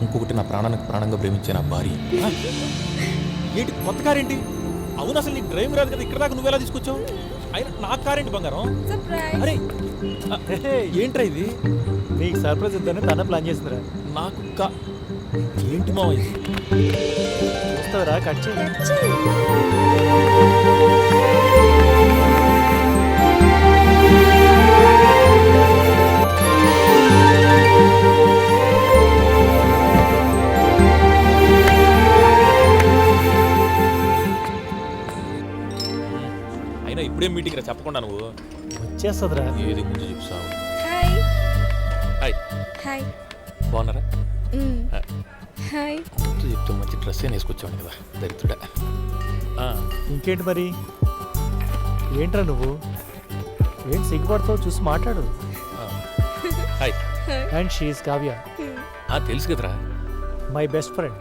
ఇంకొకటి నా ప్రాణానికి ప్రాణంగా ప్రేమించే నా భార్య. ఏంటి కొత్త కార్ ఏంటి? అవును, అసలు నీకు డ్రైవింగ్ రాదు కదా, ఇక్కడ దాకా నువ్వు ఎలా తీసుకొచ్చావు? అయినా నా కార్ ఏంటి బంగారం? అరే ఏంట్రా ఇది? నీకు సర్ప్రైజ్ ఇద్దని తన ప్లాన్ చేసిందిరా. నాకు ఏంటి మావ ఇది? చూస్తావరా? కట్ చేయి. అయినా ఇప్పుడేం మీటింగ్ రా చెప్పకుండా నువ్వు? వచ్చేస్తుందిరా. ఏది ముందు చూపిస్తావు? Hi hi hi. బాగున్నారా? హాయ్. ముందు చెప్తే మంచి డ్రెస్ ఏం వేసుకొచ్చాను కదా దరిద్రుడా. ఇంకేంటి మరి? ఏంట్రా నువ్వు? ఏంటి సిగ్గుపడతావు? చూసి మాట్లాడు. హాయ్. అండ్ షీఈస్ కావ్య, తెలుసు కదరా, మై బెస్ట్ ఫ్రెండ్.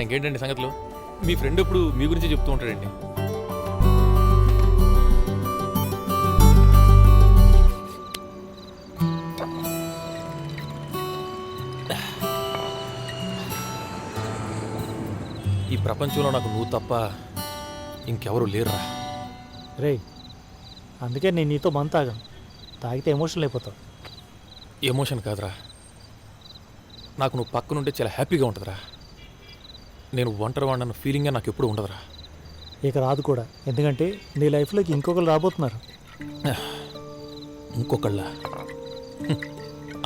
ఇంకేంటండి సంగతులు? మీ ఫ్రెండ్ ఎప్పుడు మీ గురించి చెప్తూ ఉంటాడండి. ఈ ప్రపంచంలో నాకు నువ్వు తప్ప ఇంకెవరు లేరురా. రే, అందుకే నేను నీతో మందు తాగాను. తాగితే ఎమోషనల్ అయిపోతావు. ఎమోషన్ కాదురా, నాకు నువ్వు పక్కనుంటే చాలా హ్యాపీగా ఉంటుందిరా. నేను ఒంటరి వాడిన ఫీలింగే నాకు ఎప్పుడు ఉండదురా. ఇక రాదు కూడా, ఎందుకంటే నీ లైఫ్లోకి ఇంకొకరు రాబోతున్నారు. ఇంకొకళ్ళ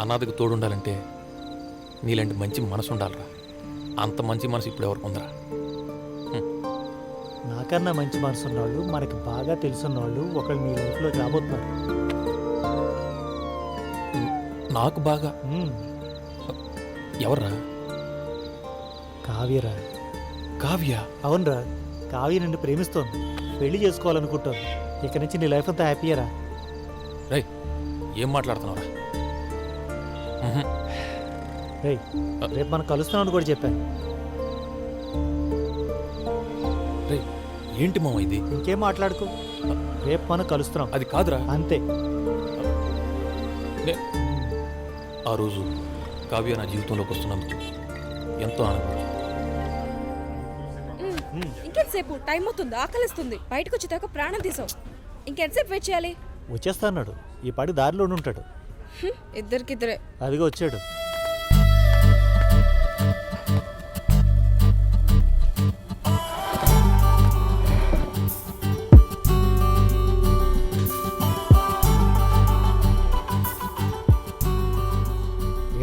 అనాథకు తోడుండాలంటే నీలాంటి మంచి మనసు ఉండాలిరా. అంత మంచి మనసు ఇప్పుడు ఎవరికి ఉందరా? నాకన్నా మంచి మనసు ఉన్నవాళ్ళు, మనకి బాగా తెలుసున్న వాళ్ళు ఒకళ్ళు నీ లైఫ్లోకి రాబోతున్నారు. నాకు బాగా ఎవర్రా? కావ్యరా. కావ్య? అవునరా, కావ్య నిన్ను ప్రేమిస్తోంది, పెళ్లి చేసుకోవాలనుకుంటోంది. ఇక నుంచి నీ లైఫ్ అంతా హ్యాపీయరా. రై, ఏం మాట్లాడుతున్నావురా? రేయ్, రేపు మనం కలుస్తున్నామని కూడా చెప్పాను. రే, ఏంటి మామ ఇది? ఇంకేం మాట్లాడుకో, రేపు మనం కలుస్తున్నాం. అది కాదురా. అంతే. ఆ రోజు కావ్య నా జీవితంలోకి వస్తున్నందుకు ఎంతో ఆనందం. ఇంకెంతసేపు? టైం అవుతుంది, ఆకలిస్తుంది. బయటకు వచ్చేదాకా ప్రాణం తీసావు. ఇంకెంతసేపు వెయిట్ చేయాలి? వచ్చేస్తా అన్నాడు. ఈ పాటి దారిలో ఉంటాడు. ఇద్దరికిద్దరే. అదిగో వచ్చాడు.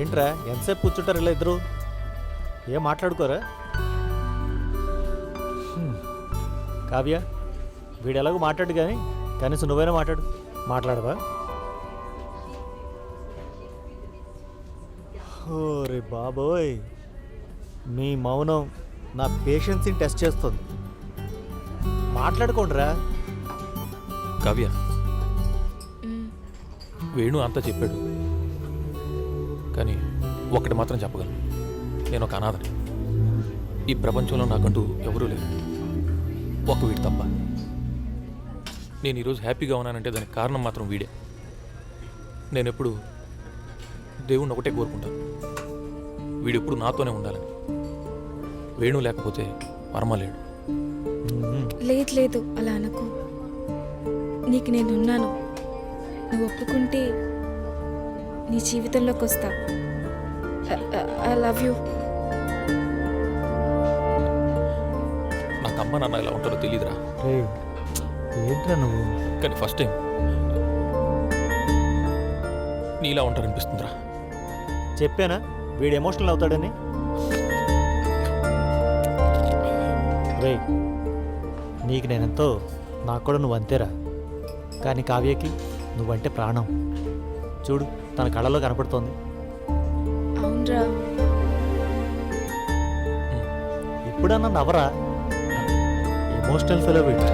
ఏంట్రా, ఎంతసేపు కూర్చుంటారు ఇలా ఇద్దరు? ఏం మాట్లాడుకోరా? కావ్య, వీడు ఎలాగో మాట్లాడు, కానీ కనీసం నువ్వైనా మాట్లాడవా? ఓరే బాబోయ్, మీ మౌనం నా పేషెన్స్ని టెస్ట్ చేస్తుంది. మాట్లాడుకోండిరా. కావ్య, వేణు అంతా చెప్పాడు, కానీ ఒకటి మాత్రం చెప్పగలను. నేను ఒక అనాథని. ఈ ప్రపంచంలో నాకంటూ ఎవరూ లేరు, ఒక వీడు తప్ప. నేను ఈరోజు హ్యాపీగా ఉన్నానంటే దానికి కారణం మాత్రం వీడే. నేను ఎప్పుడు దేవుణ్ణి ఒకటే కోరుకుంటాను, వీడెప్పుడు నాతోనే ఉండాలని. వేణు లేకపోతే వర్మ లేడు. లేదు లేదు, అలా అనకు. నీకు నేనున్నాను. నువ్వు ఒప్పుకుంటే నీ జీవితంలోకి వస్తా. I love you. నాకు అమ్మ నాన్న ఇలా ఉంటారో తెలియదురా. ఏంట్రా నువ్వు? కానీ ఫస్ట్ టైం నీలా ఉంటారనిపిస్తుందిరా. చెప్పానా వీడు ఎమోషనల్ అవుతాడని? రే, నీకు నేనెంతో, నాకు కూడా నువ్వు అంతేరా. కానీ కావ్యకి నువ్వంటే ప్రాణం. చూడు, తన కళ్ళలో కనపడుతోంది. అవునరా. ఇప్పుడన్నా నవ్వరా. ఎమోషనల్ ఫెలో వీడు.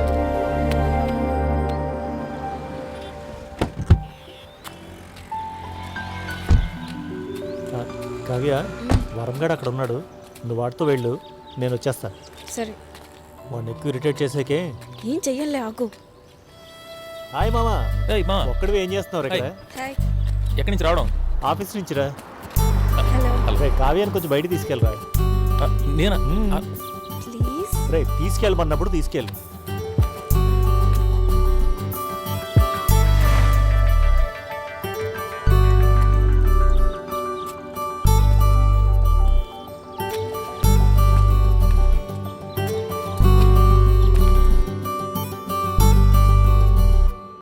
కావ్య, వరంగడ్ అక్కడ ఉన్నాడు, నువ్వు వాడితో వెళ్ళు, నేను వచ్చేస్తా. సరే. వాడిని ఎక్కువ ఇరిటేట్ చేసాకే. ఏం చెయ్యాలి, ఆగు. హాయ్ మామా. ఏయ్ మా, ఒక్కడివి ఏం చేస్తున్నావు ఇక్కడ? హాయ్. ఎక్కడి నుంచి రావడం? ఆఫీస్ నుంచి రా. హలో. రే కావ్యాన్ని కొంచెం బయట తీసుకెళ్ళరా. నేనా మ్మ్. ఆ, ప్లీజ్ రే తీసుకెళ్ళమన్నప్పుడు తీసుకెళ్ళు.